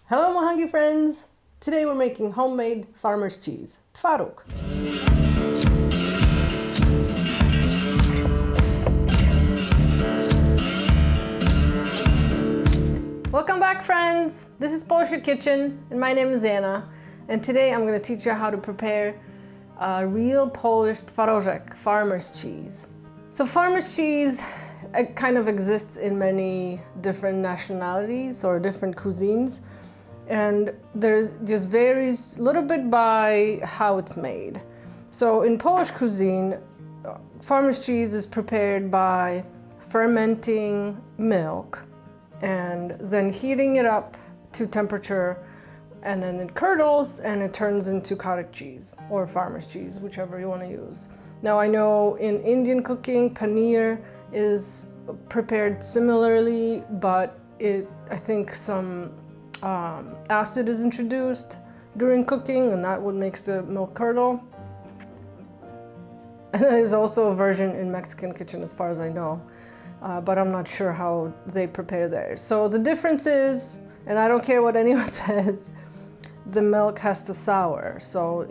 Hello my hungry friends! Today we're making homemade farmer's cheese, Twaróg. Welcome back friends! This is Polish Kitchen and my name is Anna, and today I'm going to teach you how to prepare a real Polish Twaróg, farmer's cheese. So farmer's cheese, it kind of exists in many different nationalities or different cuisines, and there just varies a little bit by how it's made. So in Polish cuisine, farmer's cheese is prepared by fermenting milk and then heating it up to temperature, and then it curdles and it turns into cottage cheese or farmer's cheese, whichever you want to use. Now I know in Indian cooking, paneer is prepared similarly, but I think some acid is introduced during cooking, and that what makes the milk curdle. And there's also a version in Mexican kitchen as far as I know, but I'm not sure how they prepare theirs. So the difference is, and I don't care what anyone says, the milk has to sour, so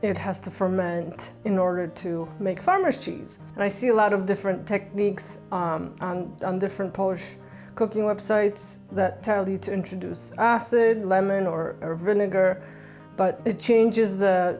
it has to ferment in order to make farmer's cheese. And I see a lot of different techniques on different Polish cooking websites that tell you to introduce acid, lemon, or vinegar, but it changes the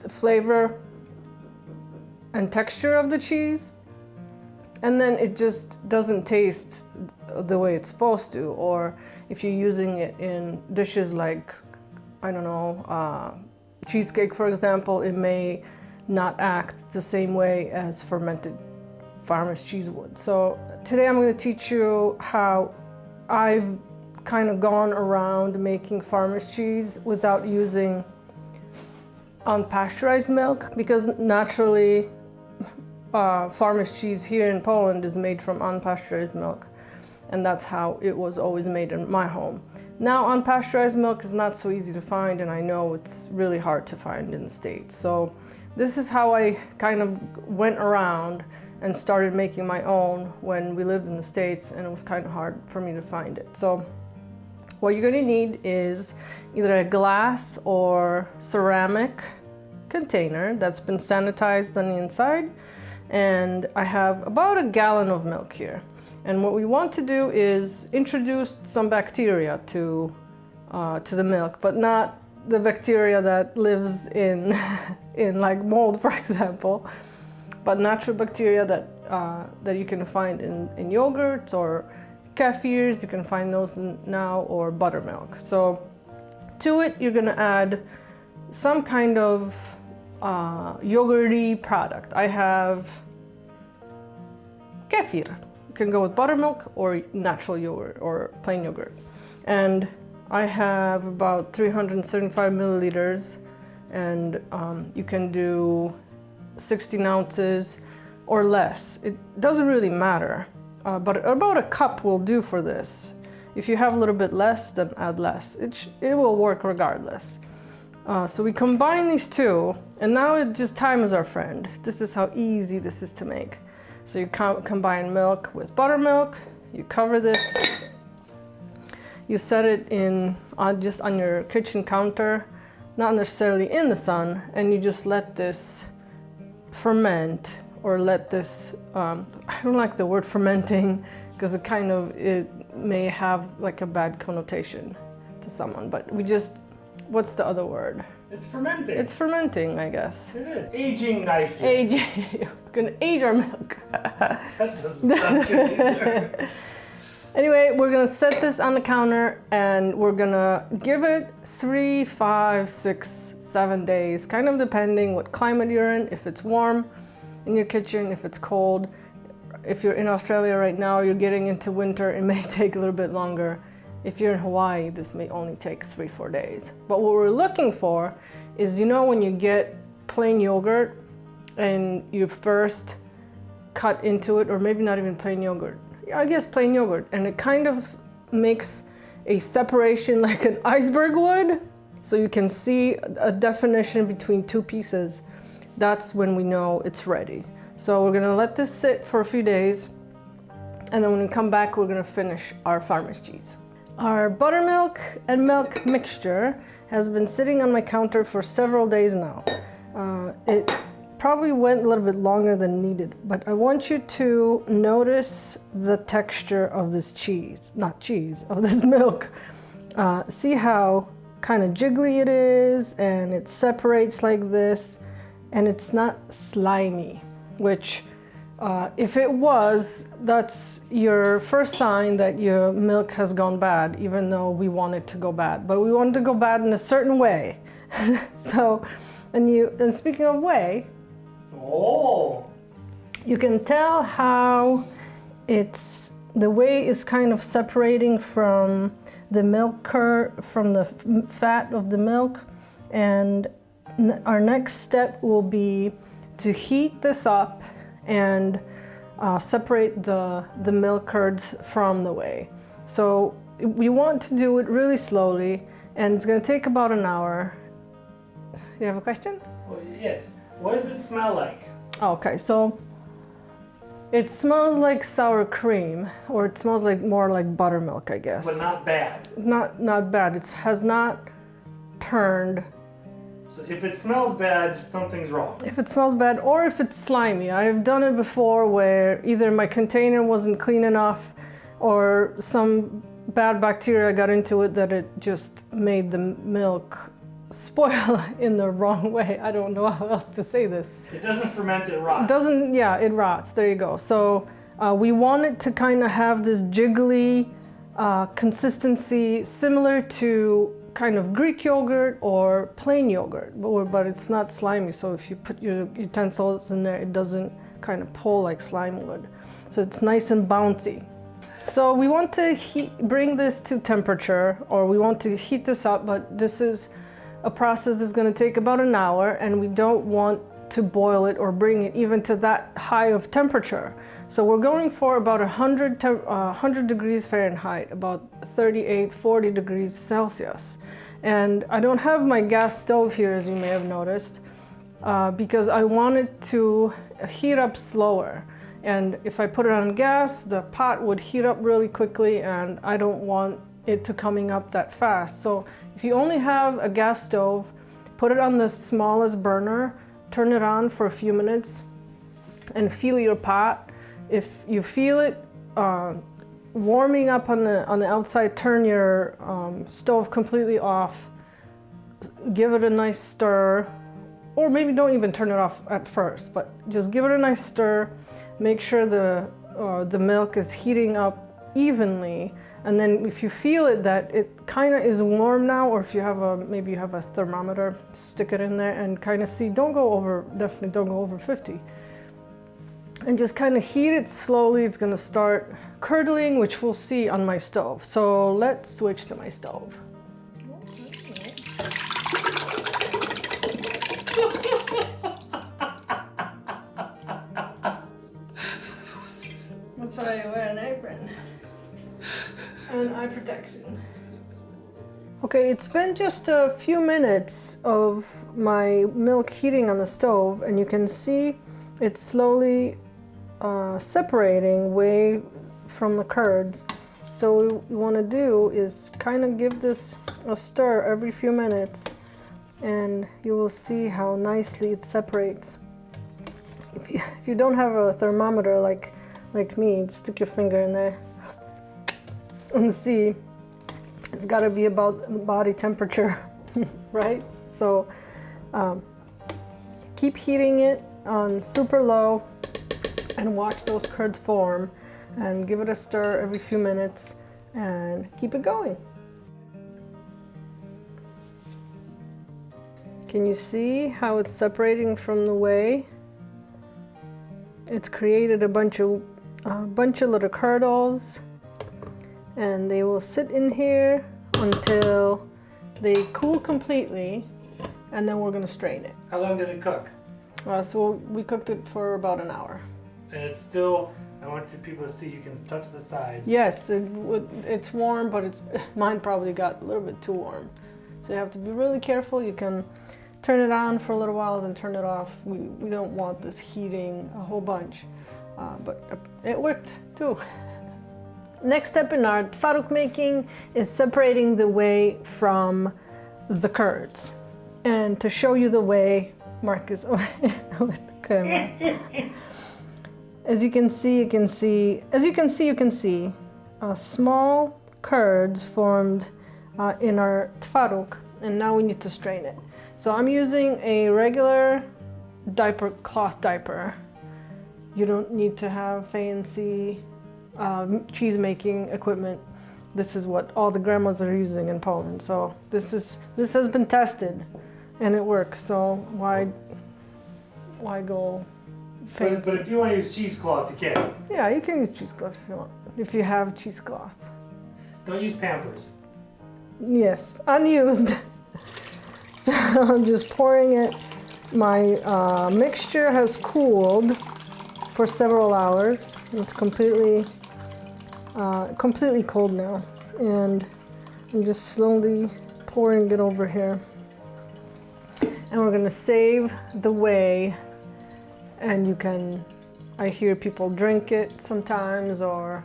flavor and texture of the cheese, and then it just doesn't taste the way it's supposed to. Or if you're using it in dishes like, I don't know, cheesecake for example, it may not act the same way as fermented farmer's cheese would. So today I'm going to teach you how I've kind of gone around making farmer's cheese without using unpasteurized milk, because naturally farmer's cheese here in Poland is made from unpasteurized milk, and that's how it was always made in my home. Now unpasteurized milk is not so easy to find, and I know it's really hard to find in the States. So this is how I kind of went around and started making my own when we lived in the States, and it was kind of hard for me to find it. So what you're going to need is either a glass or ceramic container that's been sanitized on the inside, and I have about a gallon of milk here. And what we want to do is introduce some bacteria to the milk, but not the bacteria that lives in in like mold, for example, but natural bacteria that you can find in yogurts or kefirs. You can find those now, or buttermilk. So to it, you're gonna add some kind of yogurty product. I have kefir. You can go with buttermilk or natural yogurt or plain yogurt. And I have about 375 milliliters, and you can do 16 ounces or less. It doesn't really matter, but about a cup will do for this. If you have a little bit less, then add less. It will work regardless. So we combine these two, and now time is our friend. This is how easy this is to make. So you combine milk with buttermilk, you cover this, you set it in just on your kitchen counter, not necessarily in the sun, and you just let this ferment, or let this, I don't like the word fermenting because it may have like a bad connotation to someone, but what's the other word? It's fermenting. It's fermenting, I guess. It is. Aging nicely. We're gonna age our milk. That doesn't sound good either. Anyway, we're gonna set this on the counter, and we're gonna give it 3, 5, 6, 7 days, kind of depending what climate you're in. If it's warm in your kitchen, if it's cold. If you're in Australia right now, you're getting into winter, it may take a little bit longer. If you're in Hawaii, this may only take 3, 4 days. But what we're looking for is, when you get plain yogurt and you first cut into it, or maybe not even plain yogurt, I guess plain yogurt, and it kind of makes a separation like an iceberg would, so you can see a definition between two pieces. That's when we know it's ready. So we're gonna let this sit for a few days, and then when we come back, we're gonna finish our farmer's cheese. Our buttermilk and milk mixture has been sitting on my counter for several days now. It probably went a little bit longer than needed, but I want you to notice the texture of this of this milk. See how kind of jiggly it is, and it separates like this, and it's not slimy, which if it was, that's your first sign that your milk has gone bad, even though we want it to go bad. But we want it to go bad in a certain way. So, and speaking of way, Oh, you can tell how the whey is kind of separating from the milk from the fat of the milk. And our next step will be to heat this up and separate the milk curds from the whey. So we want to do it really slowly, and it's going to take about an hour. You have a question? well, yes. What does it smell like? Okay, so it smells like sour cream, or it smells like more like buttermilk, I guess. But not bad. Not bad. It has not turned. So if it smells bad, something's wrong. If it smells bad, or if it's slimy. I've done it before where either my container wasn't clean enough, or some bad bacteria got into it that it just made the milk spoil in the wrong way. I don't know how else to say this. It doesn't ferment, it rots. It rots. There you go. So we want it to kind of have this jiggly consistency similar to kind of Greek yogurt or plain yogurt, but it's not slimy. So if you put your utensils in there, it doesn't kind of pull like slime would. So it's nice and bouncy. So we want to bring this to temperature, or we want to heat this up, but this is a process that's going to take about an hour, and we don't want to boil it or bring it even to that high of temperature. So we're going for about 100 degrees Fahrenheit, about 40 degrees Celsius. And I don't have my gas stove here, as you may have noticed, because I want it to heat up slower. And if I put it on gas, the pot would heat up really quickly, and I don't want it to coming up that fast. So if you only have a gas stove, put it on the smallest burner, turn it on for a few minutes, and feel your pot. If you feel it warming up on the outside, turn your stove completely off. Give it a nice stir, or maybe don't even turn it off at first, but just give it a nice stir. Make sure the milk is heating up evenly. And then if you feel it that it kind of is warm now, or if you have maybe you have a thermometer, stick it in there and kind of see, definitely don't go over 50. And just kind of heat it slowly. It's going to start curdling, which we'll see on my stove. So let's switch to my stove. That's why I wear an apron. And eye protection. Okay, it's been just a few minutes of my milk heating on the stove, and you can see it's slowly separating whey from the curds. So what we want to do is kind of give this a stir every few minutes, and you will see how nicely it separates. If you don't have a thermometer like me, just stick your finger in there and see. It's got to be about body temperature, right? So keep heating it on super low and watch those curds form, and give it a stir every few minutes and keep it going. Can you see how it's separating from the whey? It's created a bunch of little curdles, and they will sit in here until they cool completely, and then we're going to strain it. How long did it cook? So we cooked it for about an hour. And it's still, I want people to see, you can touch the sides. Yes, it's warm, but mine probably got a little bit too warm. So you have to be really careful. You can turn it on for a little while, then turn it off. We don't want this heating a whole bunch, but it worked too. Next step in our twaróg making is separating the whey from the curds. And to show you the whey, Mark is with the camera. As you can see, small curds formed in our twaróg, and now we need to strain it. So I'm using a regular cloth diaper. You don't need to have fancy cheese making equipment. This is what all the grandmas are using in Poland. So this has been tested and it works. So why go fancy? But if you want to use cheesecloth, you can. Yeah, you can use cheesecloth if you want. If you have cheesecloth. Don't use Pampers. Yes, unused. So I'm just pouring it. My mixture has cooled for several hours. It's completely cold now, and I'm just slowly pouring it over here. And we're gonna save the whey, and I hear people drink it sometimes, or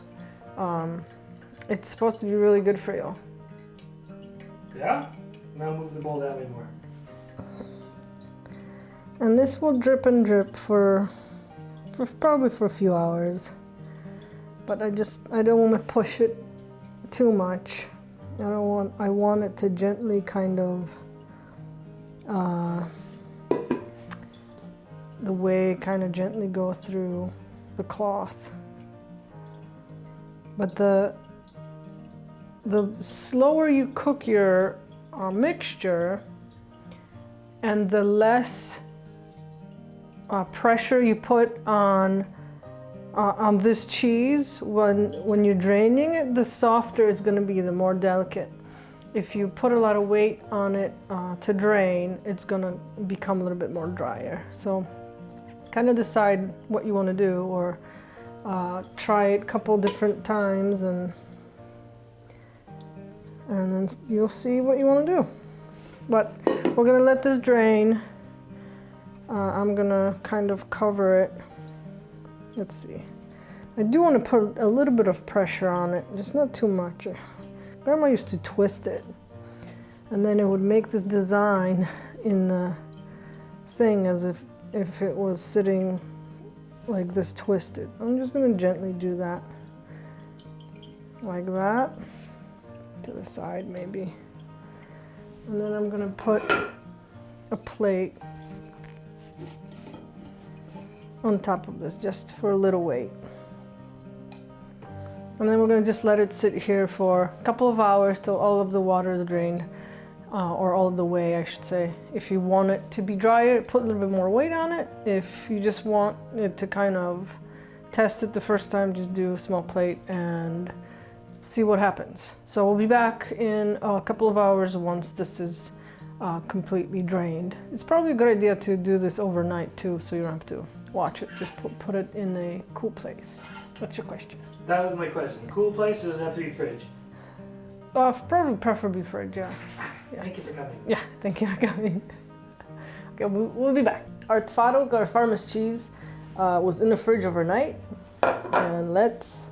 it's supposed to be really good for you. Yeah? Now move the bowl that way more. And this will drip and drip for probably for a few hours. But I don't want to push it too much. I want it to gently kind of the whey kind of gently go through the cloth. But the slower you cook your mixture, and the less pressure you put on this cheese when you're draining it, the softer it's going to be, the more delicate. If you put a lot of weight on it to drain, it's going to become a little bit more drier. So kind of decide what you want to do, or try it a couple different times, and then you'll see what you want to do. But we're going to let this drain. I'm going to kind of cover it. Let's see. I do want to put a little bit of pressure on it, just not too much. Grandma used to twist it, and then it would make this design in the thing as if it was sitting like this twisted. I'm just going to gently do that, like that, to the side maybe. And then I'm going to put a plate on top of this, just for a little weight. And then we're going to just let it sit here for a couple of hours till all of the water is drained, or all of the whey, I should say. If you want it to be drier, put a little bit more weight on it. If you just want it to kind of test it the first time, just do a small plate and see what happens. So we'll be back in a couple of hours once this is completely drained. It's probably a good idea to do this overnight too, so you don't have to watch it. Just put it in a cool place. What's your question? That was my question. Cool place, or does it have to be fridge? Preferably fridge, yeah. Thank you for coming. Yeah, thank you for coming. Okay, we'll be back. Our twaróg, our farmer's cheese, was in the fridge overnight, and let's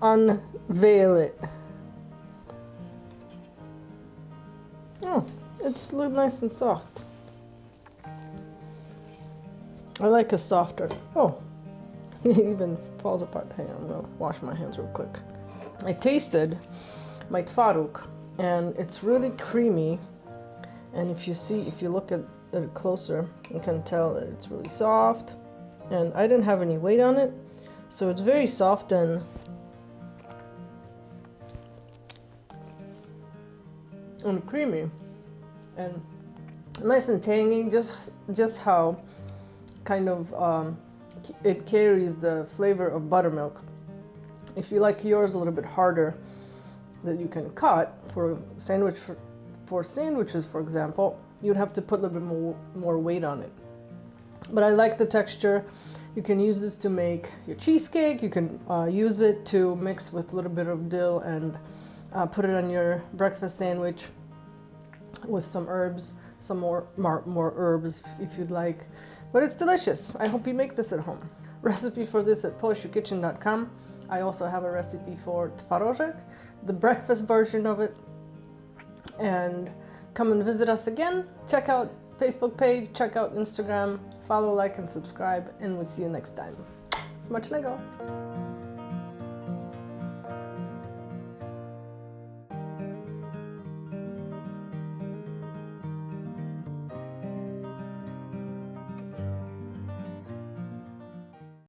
unveil it. Oh, it's nice and soft. I like a softer. Oh, it even falls apart. Hang on, I'm gonna wash my hands real quick. I tasted my twaróg, and it's really creamy. And if you look at it closer, you can tell that it's really soft. And I didn't have any weight on it, so it's very soft and creamy, and nice and tangy. Just how kind of it carries the flavor of buttermilk. If you like yours a little bit harder, that you can cut for sandwiches, for example, you'd have to put a little bit more weight on it. But I like the texture. You can use this to make your cheesecake. You can use it to mix with a little bit of dill and put it on your breakfast sandwich with some herbs, some more herbs if you'd like. But it's delicious. I hope you make this at home. Recipe for this at polishyourkitchen.com. I also have a recipe for Twaróg, the breakfast version of it. And come and visit us again. Check out Facebook page, check out Instagram, follow, like, and subscribe, and we'll see you next time. Smacznego!